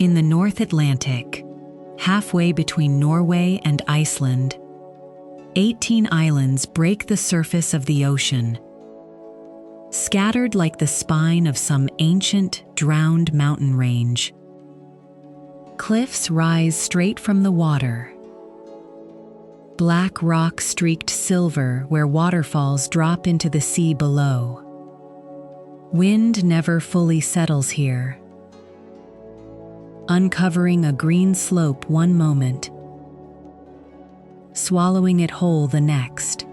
In the North Atlantic, halfway between Norway and Iceland, 18 islands break the surface of the ocean, scattered like the spine of some ancient, drowned mountain range. Cliffs rise straight from the water, black rock streaked silver where waterfalls drop into the sea below. Wind never fully settles here, uncovering a green slope one moment, swallowing it whole the next.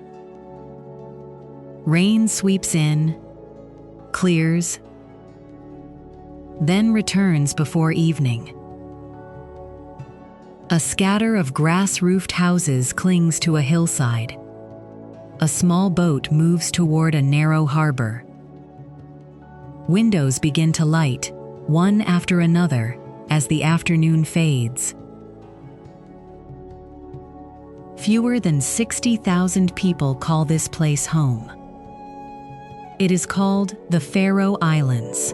Rain sweeps in, clears, then returns before evening. A scatter of grass-roofed houses clings to a hillside. A small boat moves toward a narrow harbor. Windows begin to light, one after another, as the afternoon fades. Fewer than 60,000 people call this place home. It is called the Faroe Islands.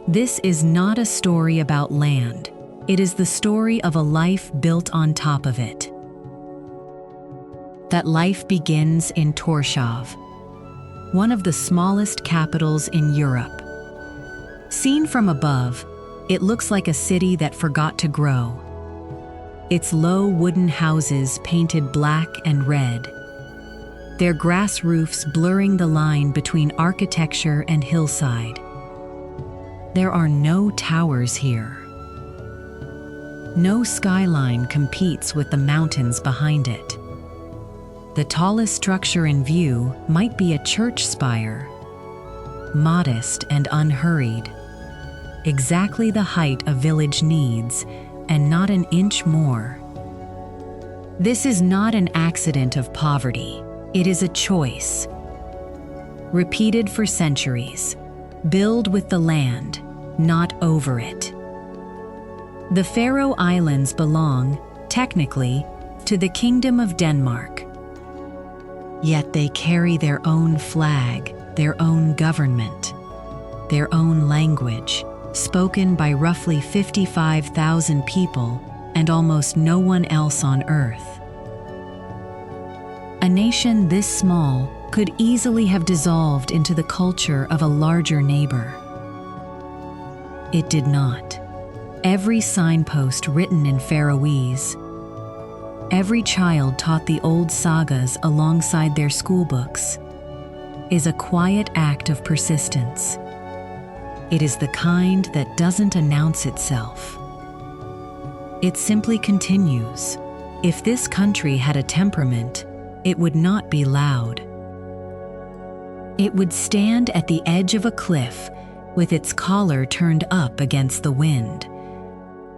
This is not a story about land. It is the story of a life built on top of it. That life begins in Tórshavn, one of the smallest capitals in Europe. Seen from above, it looks like a city that forgot to grow. Its low wooden houses painted black and red, their grass roofs blurring the line between architecture and hillside. There are no towers here. No skyline competes with the mountains behind it. The tallest structure in view might be a church spire, modest and unhurried, exactly the height a village needs, and not an inch more. This is not an accident of poverty. It is a choice. Repeated for centuries. Build with the land, not over it. The Faroe Islands belong, technically, to the Kingdom of Denmark. Yet they carry their own flag, their own government, their own language, spoken by roughly 55,000 people and almost no one else on Earth. A nation this small could easily have dissolved into the culture of a larger neighbor. It did not. Every signpost written in Faroese, every child taught the old sagas alongside their schoolbooks, is a quiet act of persistence. It is the kind that doesn't announce itself. It simply continues. If this country had a temperament, it would not be loud. It would stand at the edge of a cliff with its collar turned up against the wind,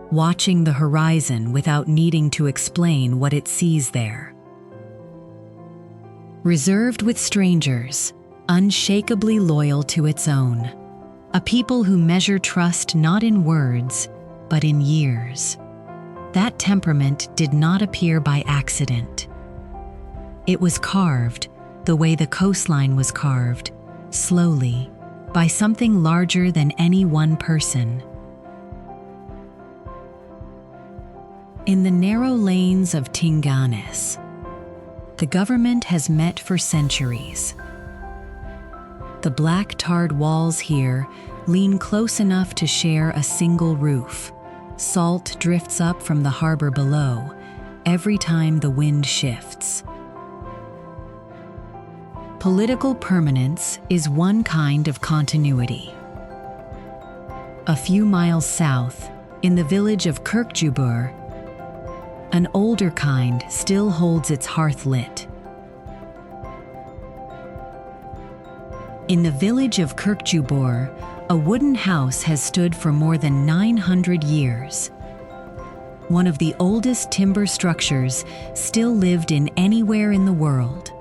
watching the horizon without needing to explain what it sees there. Reserved with strangers, unshakably loyal to its own. A people who measure trust not in words, but in years. That temperament did not appear by accident. It was carved, the way the coastline was carved, slowly, by something larger than any one person. In the narrow lanes of Mykines, the government has met for centuries. The black tarred walls here lean close enough to share a single roof. Salt drifts up from the harbor below every time the wind shifts. Political permanence is one kind of continuity. A few miles south, in the village of Kirkjubøur, an older kind still holds its hearth lit. In the village of Kirkjubøur, a wooden house has stood for more than 900 years. One of the oldest timber structures still lived in anywhere in the world.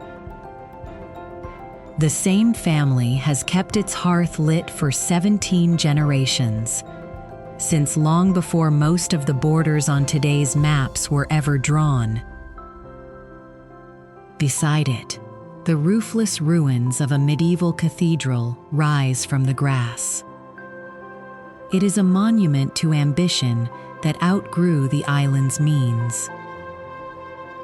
The same family has kept its hearth lit for 17 generations, since long before most of the borders on today's maps were ever drawn. Beside it, The roofless ruins of a medieval cathedral rise from the grass. It is a monument to ambition that outgrew the island's means.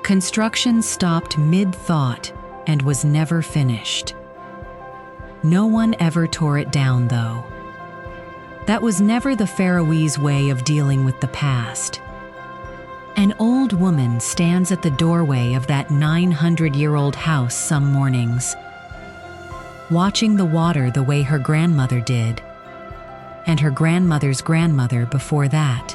Construction stopped mid-thought and was never finished. No one ever tore it down, though. That was never the Faroese way of dealing with the past. An old woman stands at the doorway of that 900-year-old house some mornings, watching the water the way her grandmother did, and her grandmother's grandmother before that.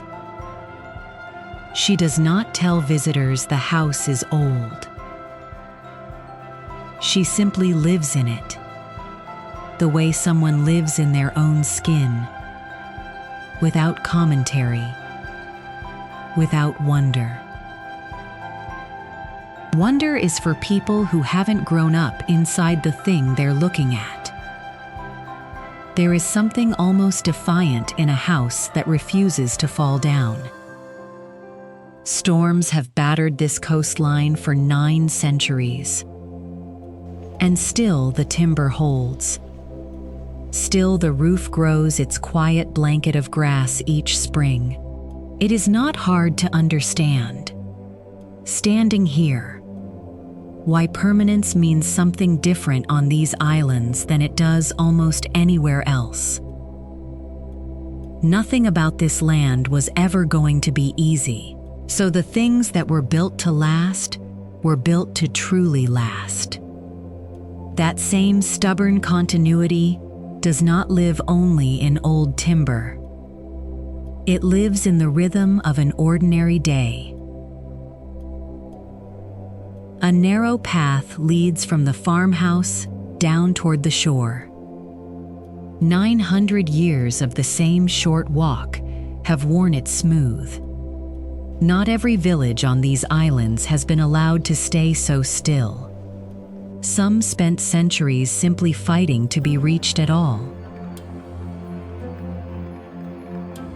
She does not tell visitors the house is old. She simply lives in it, the way someone lives in their own skin, without commentary, without wonder. Wonder is for people who haven't grown up inside the thing they're looking at. There is something almost defiant in a house that refuses to fall down. Storms have battered this coastline for 9 centuries. And still the timber holds. Still the roof grows its quiet blanket of grass each spring. It is not hard to understand, standing here, why permanence means something different on these islands than it does almost anywhere else. Nothing about this land was ever going to be easy, so the things that were built to last were built to truly last. That same stubborn continuity does not live only in old timber. It lives in the rhythm of an ordinary day. A narrow path leads from the farmhouse down toward the shore. 900 years of the same short walk have worn it smooth. Not every village on these islands has been allowed to stay so still. Some spent centuries simply fighting to be reached at all.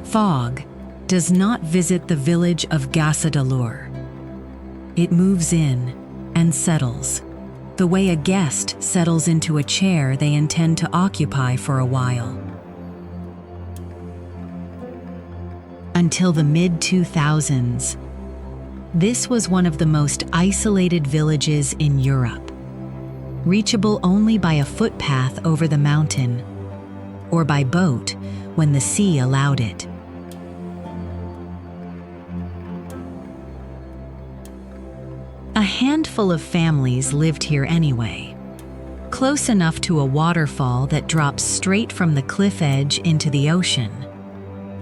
Fog does not visit the village of Gásadalur. It moves in and settles, the way a guest settles into a chair they intend to occupy for a while. Until the mid-2000s, this was one of the most isolated villages in Europe, reachable only by a footpath over the mountain, or by boat when the sea allowed it. A handful of families lived here anyway, close enough to a waterfall that drops straight from the cliff edge into the ocean,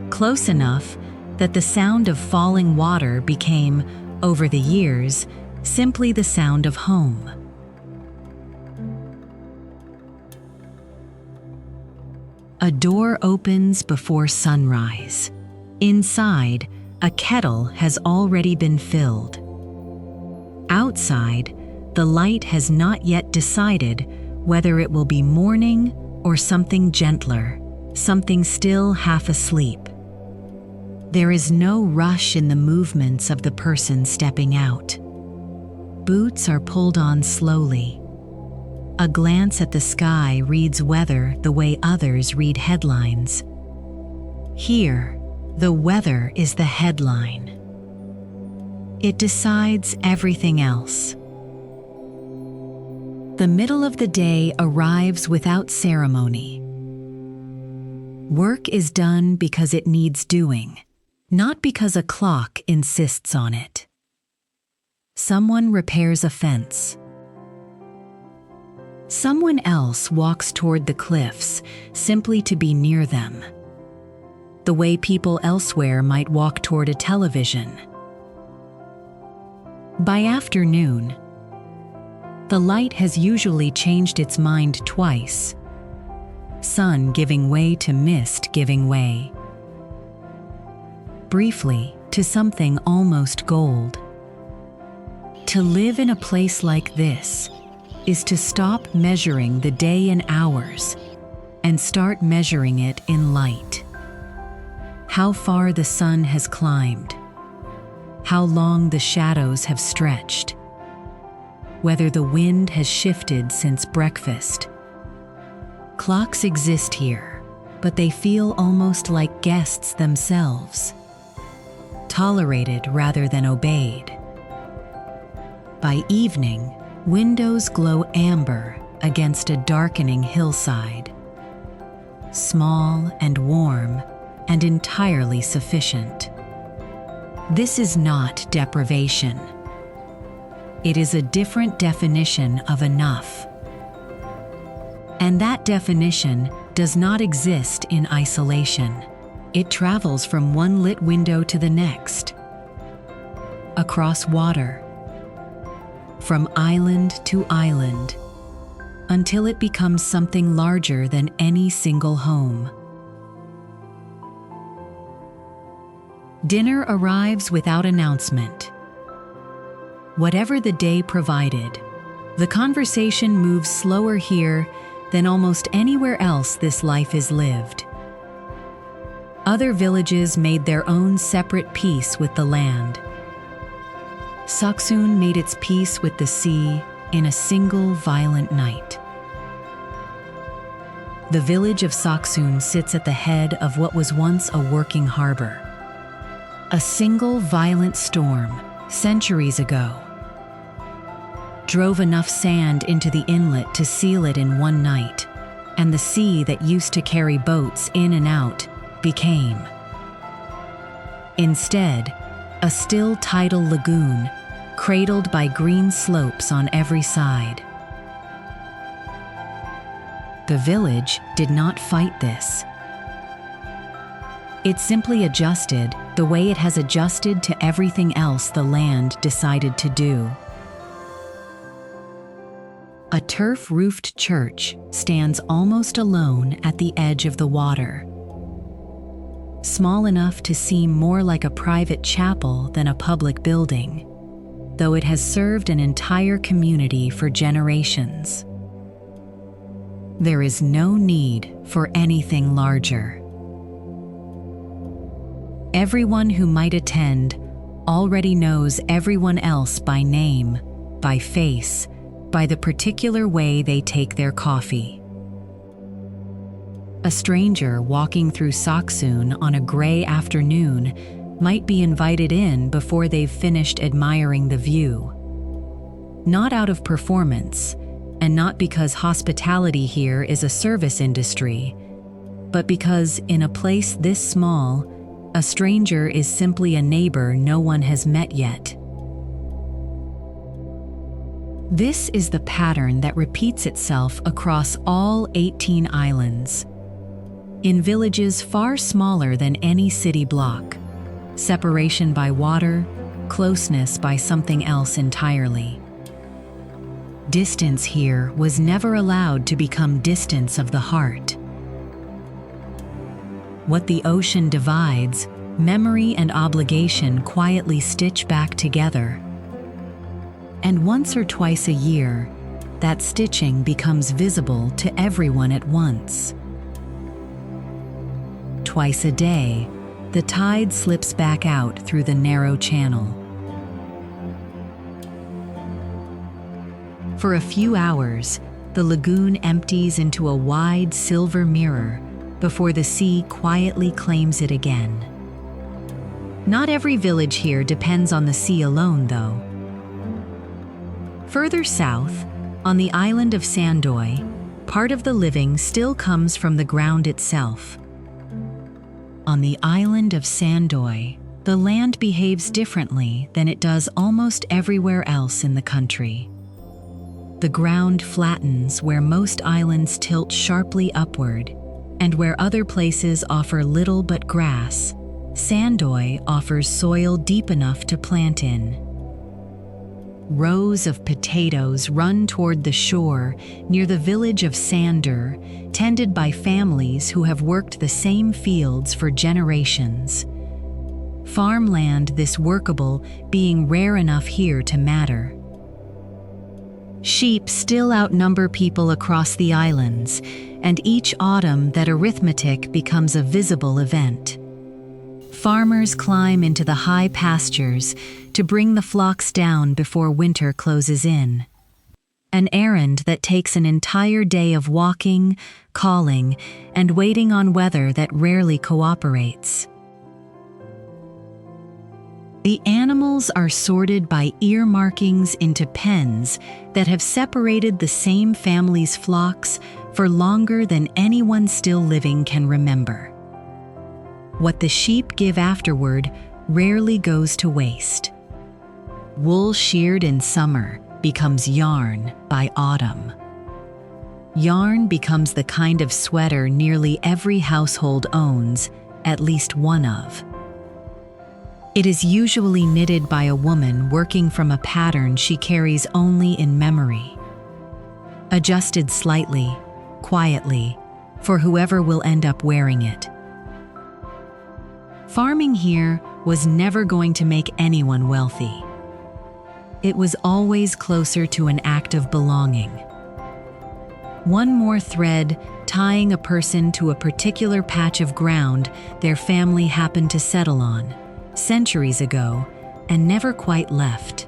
close enough that the sound of falling water became, over the years, simply the sound of home. A door opens before sunrise. Inside, a kettle has already been filled. Outside, the light has not yet decided whether it will be morning or something gentler, something still half asleep. There is no rush in the movements of the person stepping out. Boots are pulled on slowly. A glance at the sky reads weather the way others read headlines. Here, the weather is the headline. It decides everything else. The middle of the day arrives without ceremony. Work is done because it needs doing, not because a clock insists on it. Someone repairs a fence. Someone else walks toward the cliffs simply to be near them, the way people elsewhere might walk toward a television. By afternoon, the light has usually changed its mind twice, sun giving way to mist giving way, briefly to something almost gold. To live in a place like this is to stop measuring the day in hours and start measuring it in light. How far the sun has climbed, how long the shadows have stretched. whether the wind has shifted since breakfast. Clocks exist here, but they feel almost like guests themselves, tolerated rather than obeyed. By evening, windows glow amber against a darkening hillside, small and warm and entirely sufficient. This is not deprivation. It is a different definition of enough. And that definition does not exist in isolation. It travels from one lit window to the next, across water, from island to island, until it becomes something larger than any single home. Dinner arrives without announcement. Whatever the day provided, the conversation moves slower here than almost anywhere else this life is lived. Other villages made their own separate peace with the land. Saksun made its peace with the sea in a single violent night. The village of Saksun sits at the head of what was once a working harbor. A single violent storm, centuries ago, drove enough sand into the inlet to seal it in one night, and the sea that used to carry boats in and out became, instead, a still tidal lagoon cradled by green slopes on every side. The village did not fight this. It simply adjusted the way it has adjusted to everything else the land decided to do. A turf-roofed church stands almost alone at the edge of the water, small enough to seem more like a private chapel than a public building, though it has served an entire community for generations. There is no need for anything larger. Everyone who might attend already knows everyone else by name, by face, by the particular way they take their coffee. A stranger walking through Saksun on a gray afternoon might be invited in before they've finished admiring the view. Not out of performance, and not because hospitality here is a service industry, but because in a place this small, a stranger is simply a neighbor no one has met yet. This is the pattern that repeats itself across all 18 islands, in villages far smaller than any city block. Separation by water, closeness by something else entirely. Distance here was never allowed to become distance of the heart. What the ocean divides, memory and obligation quietly stitch back together. And once or twice a year, that stitching becomes visible to everyone at once. Twice a day, the tide slips back out through the narrow channel. For a few hours, the lagoon empties into a wide silver mirror before the sea quietly claims it again. Not every village here depends on the sea alone, though. Further south, on the island of Sandoy, part of the living still comes from the ground itself. On the island of Sandoy, the land behaves differently than it does almost everywhere else in the country. The ground flattens where most islands tilt sharply upward, and where other places offer little but grass, Sandoy offers soil deep enough to plant in. Rows of potatoes run toward the shore near the village of Sandoy, tended by families who have worked the same fields for generations. Farmland this workable being rare enough here to matter. Sheep still outnumber people across the islands, and each autumn that arithmetic becomes a visible event. Farmers climb into the high pastures to bring the flocks down before winter closes in. an errand that takes an entire day of walking, calling, and waiting on weather that rarely cooperates. The animals are sorted by ear markings into pens that have separated the same family's flocks for longer than anyone still living can remember. What the sheep give afterward rarely goes to waste. Wool sheared in summer becomes yarn by autumn. Yarn becomes the kind of sweater nearly every household owns at least one of. It is usually knitted by a woman working from a pattern she carries only in memory, adjusted slightly, quietly, for whoever will end up wearing it. Farming here was never going to make anyone wealthy. It was always closer to an act of belonging. One more thread tying a person to a particular patch of ground their family happened to settle on centuries ago and never quite left.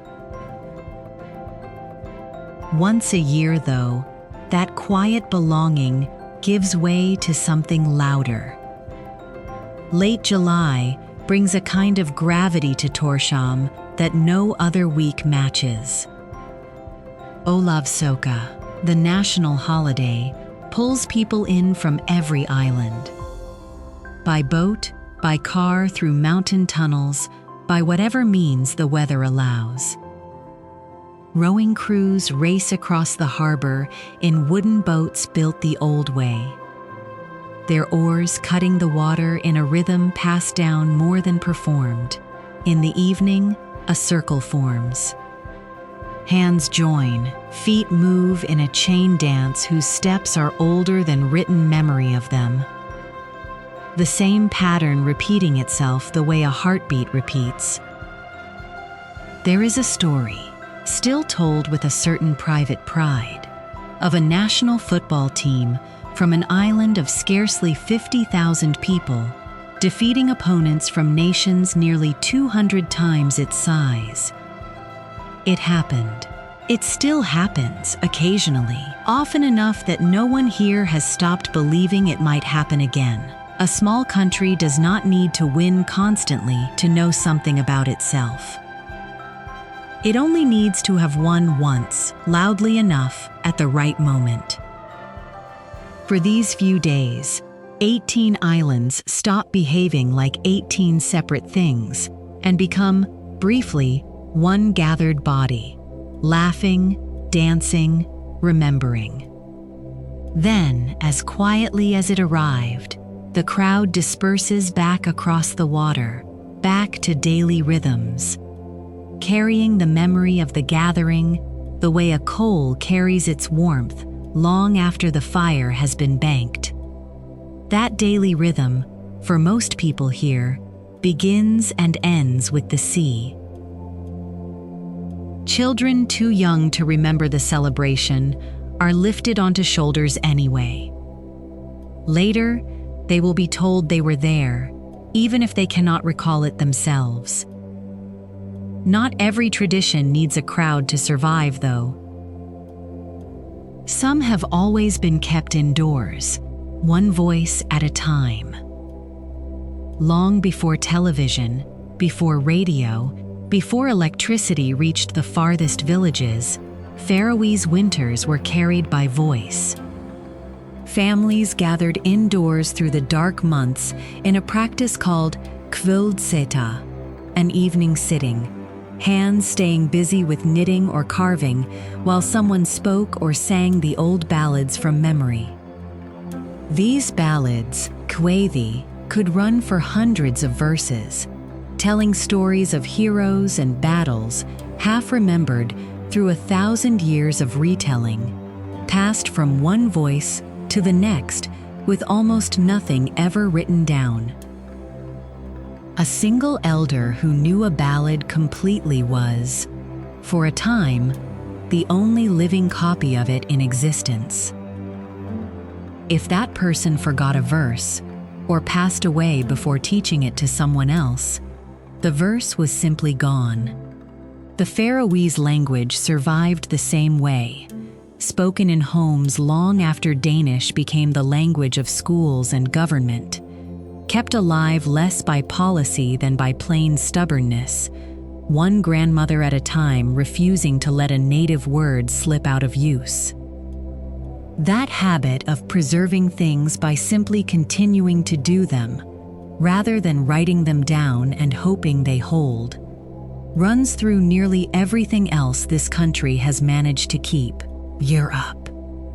Once a year, though, that quiet belonging gives way to something louder. Late July brings a kind of gravity to Tórshavn that no other week matches. Ólavsøka, the national holiday, pulls people in from every island. By boat, by car through mountain tunnels, by whatever means the weather allows. Rowing crews race across the harbor in wooden boats built the old way, their oars cutting the water in a rhythm passed down more than performed. In the evening, a circle forms. Hands join, feet move in a chain dance whose steps are older than written memory of them. The same pattern repeating itself the way a heartbeat repeats. There is a story, still told with a certain private pride, of a national football team from an island of scarcely 50,000 people, defeating opponents from nations nearly 200 times its size. It happened. It still happens, occasionally, often enough that no one here has stopped believing it might happen again. A small country does not need to win constantly to know something about itself. It only needs to have won once, loudly enough, at the right moment. For these few days, 18 islands stop behaving like 18 separate things and become, briefly, one gathered body, laughing, dancing, remembering. Then, as quietly as it arrived, the crowd disperses back across the water, back to daily rhythms, carrying the memory of the gathering the way a coal carries its warmth long after the fire has been banked. That daily rhythm, for most people here, begins and ends with the sea. Children too young to remember the celebration are lifted onto shoulders anyway. Later, they will be told they were there, even if they cannot recall it themselves. Not every tradition needs a crowd to survive, though. Some have always been kept indoors, one voice at a time. Long before television, before radio, before electricity reached the farthest villages, Faroese winters were carried by voice. Families gathered indoors through the dark months in a practice called kvöldseta, an evening sitting, hands staying busy with knitting or carving while someone spoke or sang the old ballads from memory. These ballads, kvæði, could run for hundreds of verses, telling stories of heroes and battles half remembered through 1,000 years of retelling, passed from one voice to the next with almost nothing ever written down. A single elder who knew a ballad completely was, for a time, the only living copy of it in existence. If that person forgot a verse, or passed away before teaching it to someone else, the verse was simply gone. The Faroese language survived the same way, spoken in homes long after Danish became the language of schools and government, kept alive less by policy than by plain stubbornness, one grandmother at a time refusing to let a native word slip out of use. That habit of preserving things by simply continuing to do them, rather than writing them down and hoping they hold, runs through nearly everything else this country has managed to keep. Europe.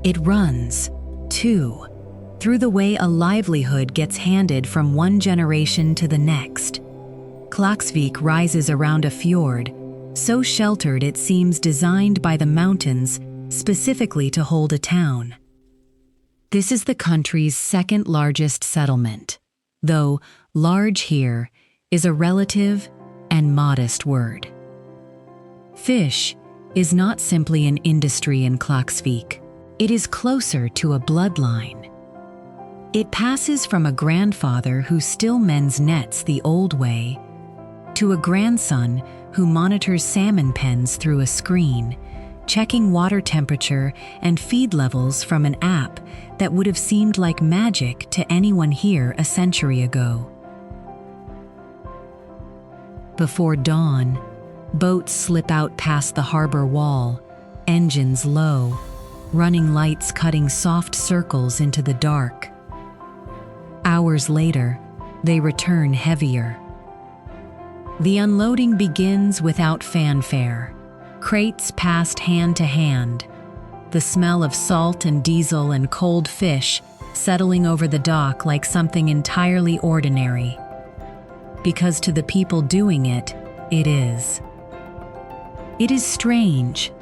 It runs, too, through the way a livelihood gets handed from one generation to the next. Klaksvík rises around a fjord, so sheltered it seems designed by the mountains specifically to hold a town. This is the country's second largest settlement, though large here is a relative and modest word. Fish is not simply an industry in Klaksvík. It is closer to a bloodline. It passes from a grandfather who still mends nets the old way to a grandson who monitors salmon pens through a screen, checking water temperature and feed levels from an app that would have seemed like magic to anyone here a century ago. Before dawn, boats slip out past the harbor wall, engines low, running lights cutting soft circles into the dark. Hours later, they return heavier. The unloading begins without fanfare. Crates passed hand to hand, the smell of salt and diesel and cold fish settling over the dock like something entirely ordinary. Because to the people doing it, it is. It is strange,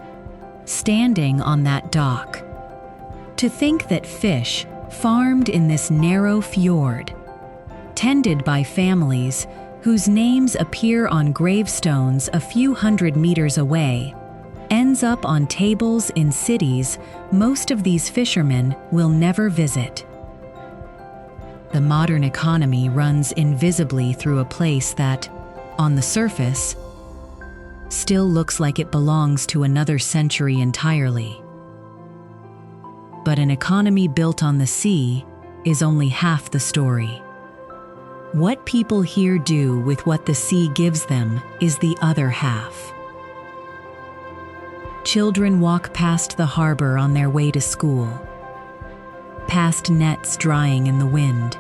standing on that dock, to think that fish farmed in this narrow fjord, tended by families whose names appear on gravestones a few hundred meters away, ends up on tables in cities most of these fishermen will never visit. The modern economy runs invisibly through a place that, on the surface, still looks like it belongs to another century entirely. But an economy built on the sea is only half the story. What people here do with what the sea gives them is the other half. Children walk past the harbor on their way to school, past nets drying in the wind.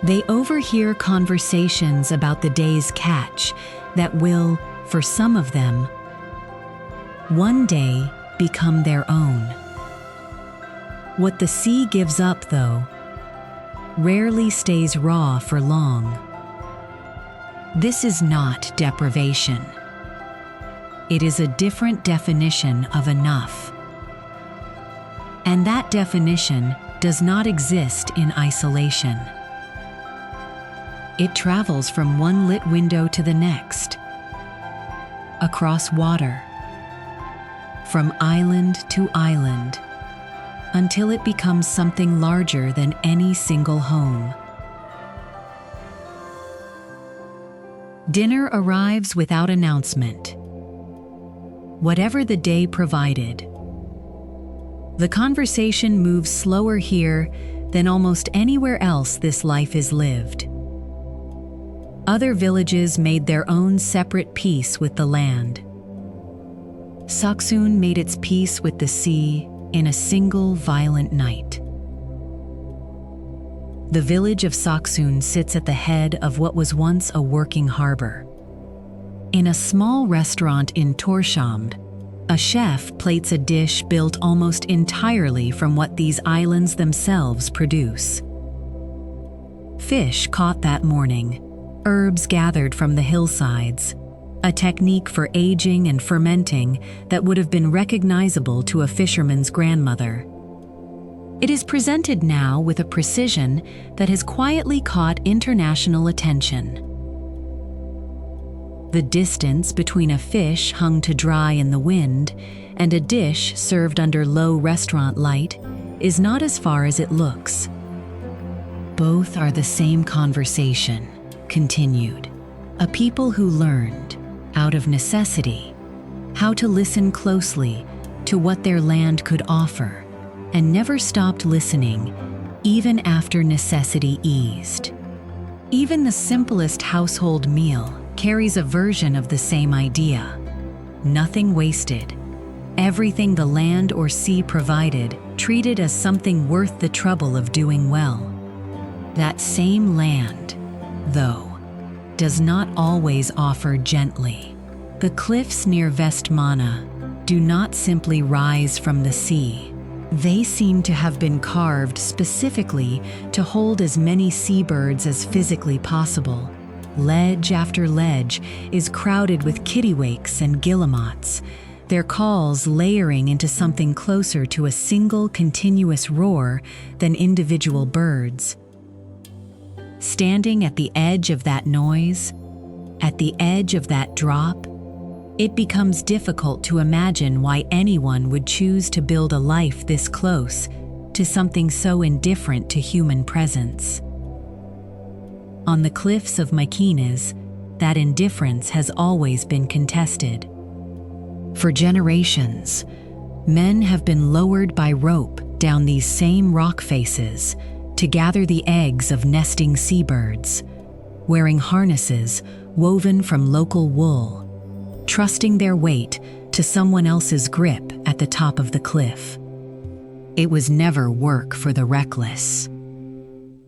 They overhear conversations about the day's catch that will, for some of them, one day become their own. What the sea gives up, though, rarely stays raw for long. This is not deprivation. It is a different definition of enough. And that definition does not exist in isolation. It travels from one lit window to the next, across water, from island to island, until it becomes something larger than any single home. Dinner arrives without announcement. Whatever the day provided. The conversation moves slower here than almost anywhere else this life is lived. Other villages made their own separate peace with the land. Saksun made its peace with the sea in a single violent night. The village of Saksun sits at the head of what was once a working harbor. In a small restaurant in Tórshavn, a chef plates a dish built almost entirely from what these islands themselves produce. Fish caught that morning, herbs gathered from the hillsides, a technique for aging and fermenting that would have been recognizable to a fisherman's grandmother. It is presented now with a precision that has quietly caught international attention. The distance between a fish hung to dry in the wind and a dish served under low restaurant light is not as far as it looks. Both are the same conversation, continued. A people who learned, out of necessity, how to listen closely to what their land could offer, and never stopped listening, even after necessity eased. Even the simplest household meal carries a version of the same idea. Nothing wasted. Everything the land or sea provided, treated as something worth the trouble of doing well. That same land, though, does not always offer gently. The cliffs near Vestmanna do not simply rise from the sea. They seem to have been carved specifically to hold as many seabirds as physically possible. Ledge after ledge is crowded with kittiwakes and guillemots, their calls layering into something closer to a single continuous roar than individual birds. Standing at the edge of that noise, at the edge of that drop, it becomes difficult to imagine why anyone would choose to build a life this close to something so indifferent to human presence. On the cliffs of Mykines, that indifference has always been contested. For generations, men have been lowered by rope down these same rock faces to gather the eggs of nesting seabirds, wearing harnesses woven from local wool, trusting their weight to someone else's grip at the top of the cliff. It was never work for the reckless.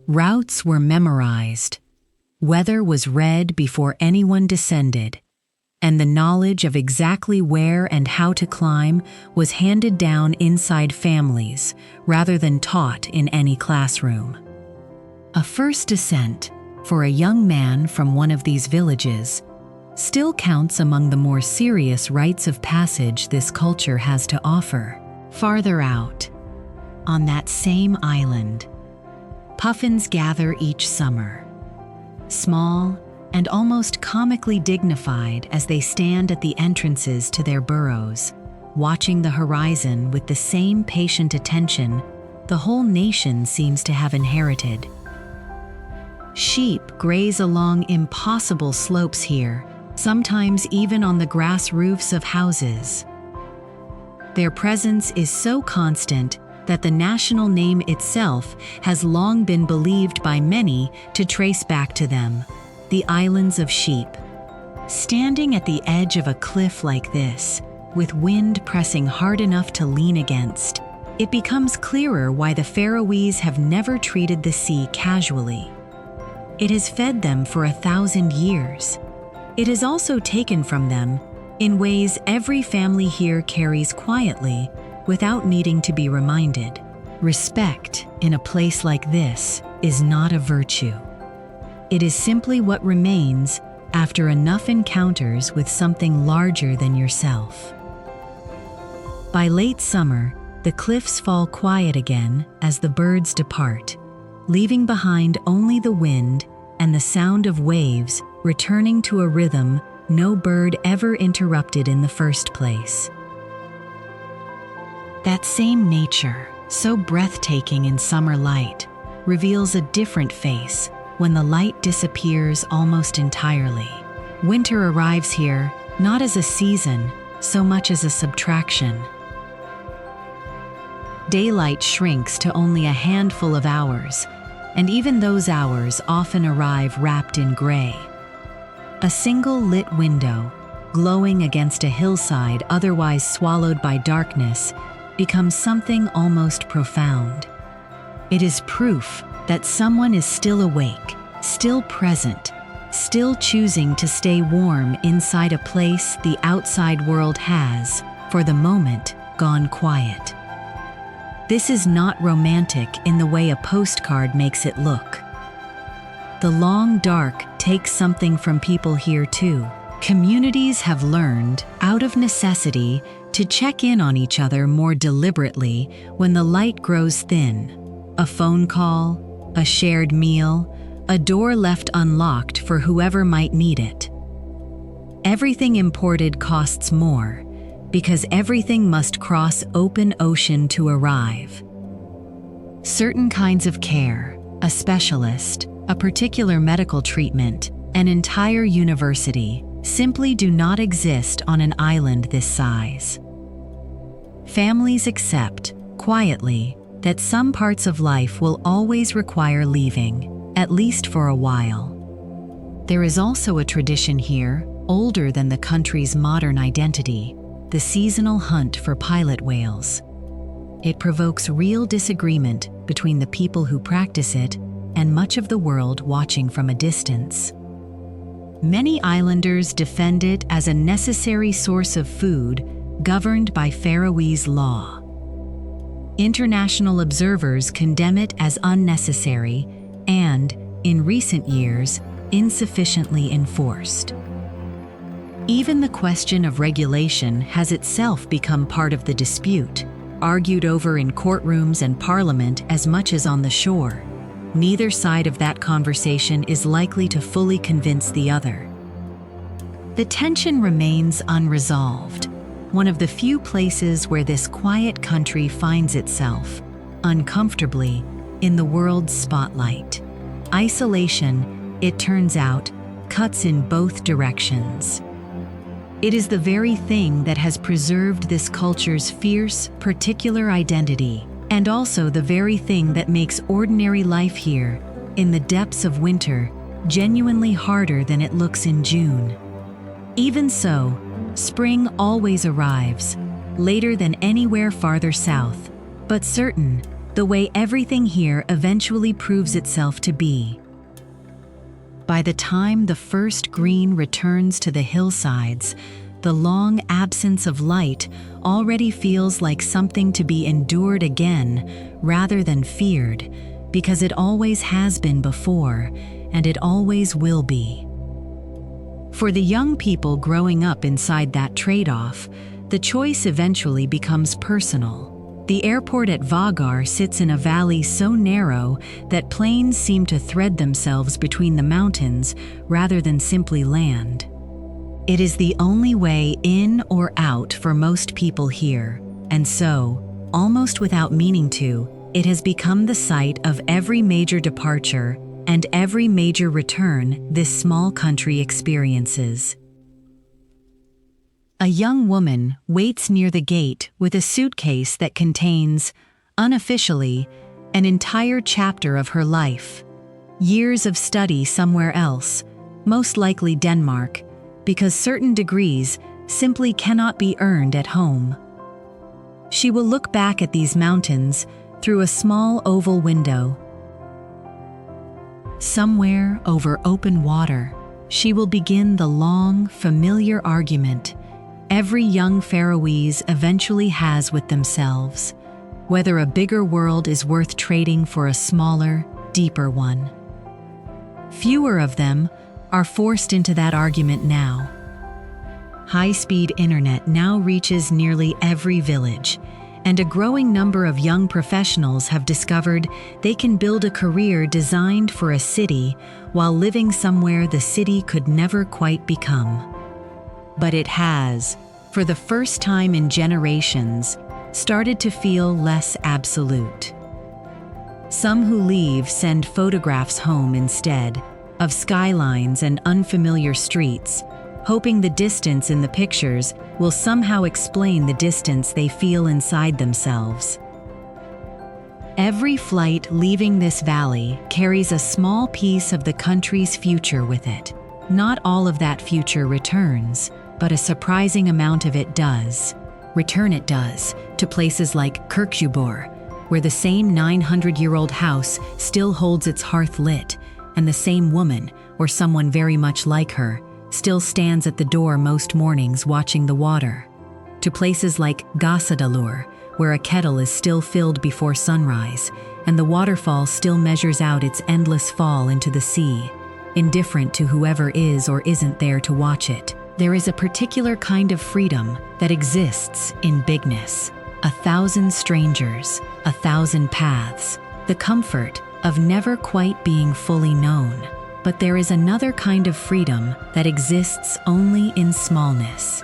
Routes were memorized, weather was read before anyone descended, and the knowledge of exactly where and how to climb was handed down inside families rather than taught in any classroom. A first descent for a young man from one of these villages still counts among the more serious rites of passage this culture has to offer. Farther out, on that same island, puffins gather each summer, small and almost comically dignified as they stand at the entrances to their burrows, watching the horizon with the same patient attention the whole nation seems to have inherited. Sheep graze along impossible slopes here, sometimes even on the grass roofs of houses. Their presence is so constant that the national name itself has long been believed by many to trace back to them, the Islands of Sheep. Standing at the edge of a cliff like this, with wind pressing hard enough to lean against, it becomes clearer why the Faroese have never treated the sea casually. It has fed them for 1,000 years. It has also taken from them in ways every family here carries quietly without needing to be reminded. Respect in a place like this is not a virtue. It is simply what remains after enough encounters with something larger than yourself. By late summer, the cliffs fall quiet again as the birds depart, leaving behind only the wind and the sound of waves returning to a rhythm no bird ever interrupted in the first place. That same nature, so breathtaking in summer light, reveals a different face when the light disappears almost entirely. Winter arrives here not as a season so much as a subtraction. Daylight shrinks to only a handful of hours, and even those hours often arrive wrapped in gray. A single lit window, glowing against a hillside otherwise swallowed by darkness, becomes something almost profound. It is proof that someone is still awake, still present, still choosing to stay warm inside a place the outside world has, for the moment, gone quiet. This is not romantic in the way a postcard makes it look. The long dark takes something from people here too. Communities have learned, out of necessity, to check in on each other more deliberately when the light grows thin. A phone call, a shared meal, a door left unlocked for whoever might need it. Everything imported costs more, because everything must cross open ocean to arrive. Certain kinds of care, a specialist, a particular medical treatment, an entire university, simply do not exist on an island this size. Families accept, quietly, that some parts of life will always require leaving, at least for a while. There is also a tradition here, older than the country's modern identity, the seasonal hunt for pilot whales. It provokes real disagreement between the people who practice it and much of the world watching from a distance. Many islanders defend it as a necessary source of food governed by Faroese law. International observers condemn it as unnecessary and, in recent years, insufficiently enforced. Even the question of regulation has itself become part of the dispute, argued over in courtrooms and parliament as much as on the shore. Neither side of that conversation is likely to fully convince the other. The tension remains unresolved, one of the few places where this quiet country finds itself, uncomfortably, in the world's spotlight. Isolation, it turns out, cuts in both directions. It is the very thing that has preserved this culture's fierce, particular identity, and also the very thing that makes ordinary life here, in the depths of winter, genuinely harder than it looks in June. Even so, spring always arrives, later than anywhere farther south, but certain, the way everything here eventually proves itself to be. By the time the first green returns to the hillsides, the long absence of light already feels like something to be endured again rather than feared, because it always has been before, and it always will be. For the young people growing up inside that trade-off, the choice eventually becomes personal. The airport at Vágar sits in a valley so narrow that planes seem to thread themselves between the mountains rather than simply land. It is the only way in or out for most people here, and so, almost without meaning to, it has become the site of every major departure and every major return this small country experiences. A young woman waits near the gate with a suitcase that contains, unofficially, an entire chapter of her life. Years of study somewhere else, most likely Denmark, because certain degrees simply cannot be earned at home. She will look back at these mountains through a small oval window. Somewhere over open water, she will begin the long, familiar argument every young Faroese eventually has with themselves, whether a bigger world is worth trading for a smaller, deeper one. Fewer of them are forced into that argument now. High-speed internet now reaches nearly every village, and a growing number of young professionals have discovered they can build a career designed for a city while living somewhere the city could never quite become. But it has, for the first time in generations, started to feel less absolute. Some who leave send photographs home instead, of skylines and unfamiliar streets, hoping the distance in the pictures will somehow explain the distance they feel inside themselves. Every flight leaving this valley carries a small piece of the country's future with it. Not all of that future returns, but a surprising amount of it does. Return it does, to places like Kirkjubøur, where the same 900-year-old house still holds its hearth lit, and the same woman, or someone very much like her, still stands at the door most mornings watching the water. To places like Gásadalur, where a kettle is still filled before sunrise, and the waterfall still measures out its endless fall into the sea, indifferent to whoever is or isn't there to watch it. There is a particular kind of freedom that exists in bigness. 1,000 strangers, 1,000 paths, the comfort of never quite being fully known. But there is another kind of freedom that exists only in smallness.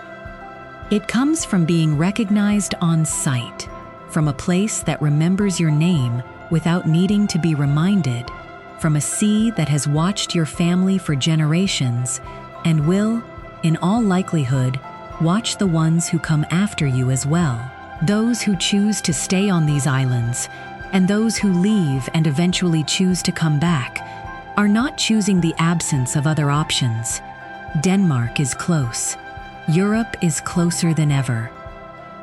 It comes from being recognized on sight, from a place that remembers your name without needing to be reminded, from a sea that has watched your family for generations and will, in all likelihood, watch the ones who come after you as well. those who choose to stay on these islands, and those who leave and eventually choose to come back, are not choosing the absence of other options. Denmark is close. Europe is closer than ever.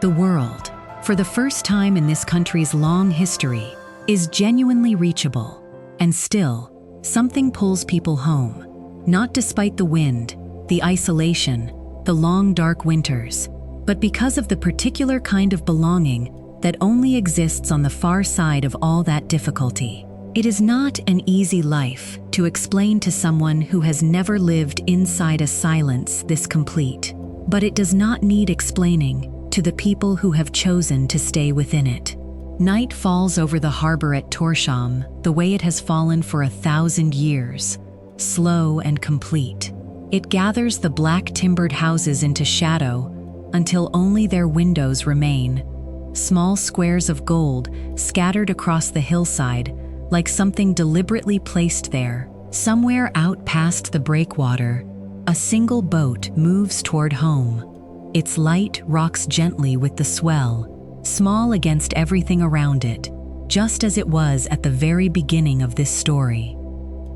The world, for the first time in this country's long history, is genuinely reachable. And still, something pulls people home. Not despite the wind, the isolation, the long dark winters, but because of the particular kind of belonging that only exists on the far side of all that difficulty. It is not an easy life to explain to someone who has never lived inside a silence this complete, but it does not need explaining to the people who have chosen to stay within it. Night falls over the harbor at Tórshavn the way it has fallen for 1,000 years, slow and complete. It gathers the black timbered houses into shadow until only their windows remain, small squares of gold scattered across the hillside like something deliberately placed there. Somewhere out past the breakwater, a single boat moves toward home. Its light rocks gently with the swell, small against everything around it, just as it was at the very beginning of this story.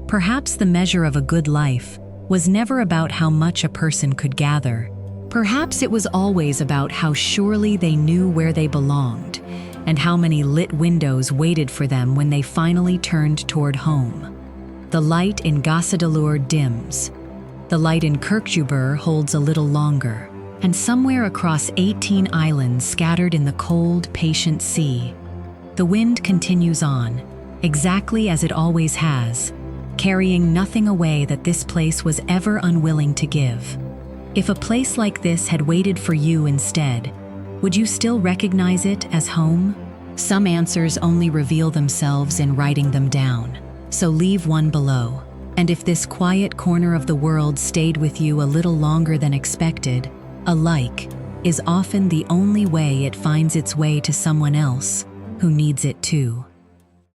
Perhaps the measure of a good life was never about how much a person could gather. Perhaps it was always about how surely they knew where they belonged, and how many lit windows waited for them when they finally turned toward home. The light in Gásadalur dims. The light in Kirkjubøur holds a little longer, and somewhere across 18 islands scattered in the cold, patient sea, the wind continues on, exactly as it always has, carrying nothing away that this place was ever unwilling to give. If a place like this had waited for you instead, would you still recognize it as home? Some answers only reveal themselves in writing them down, so leave one below. And if this quiet corner of the world stayed with you a little longer than expected, a like is often the only way it finds its way to someone else who needs it too.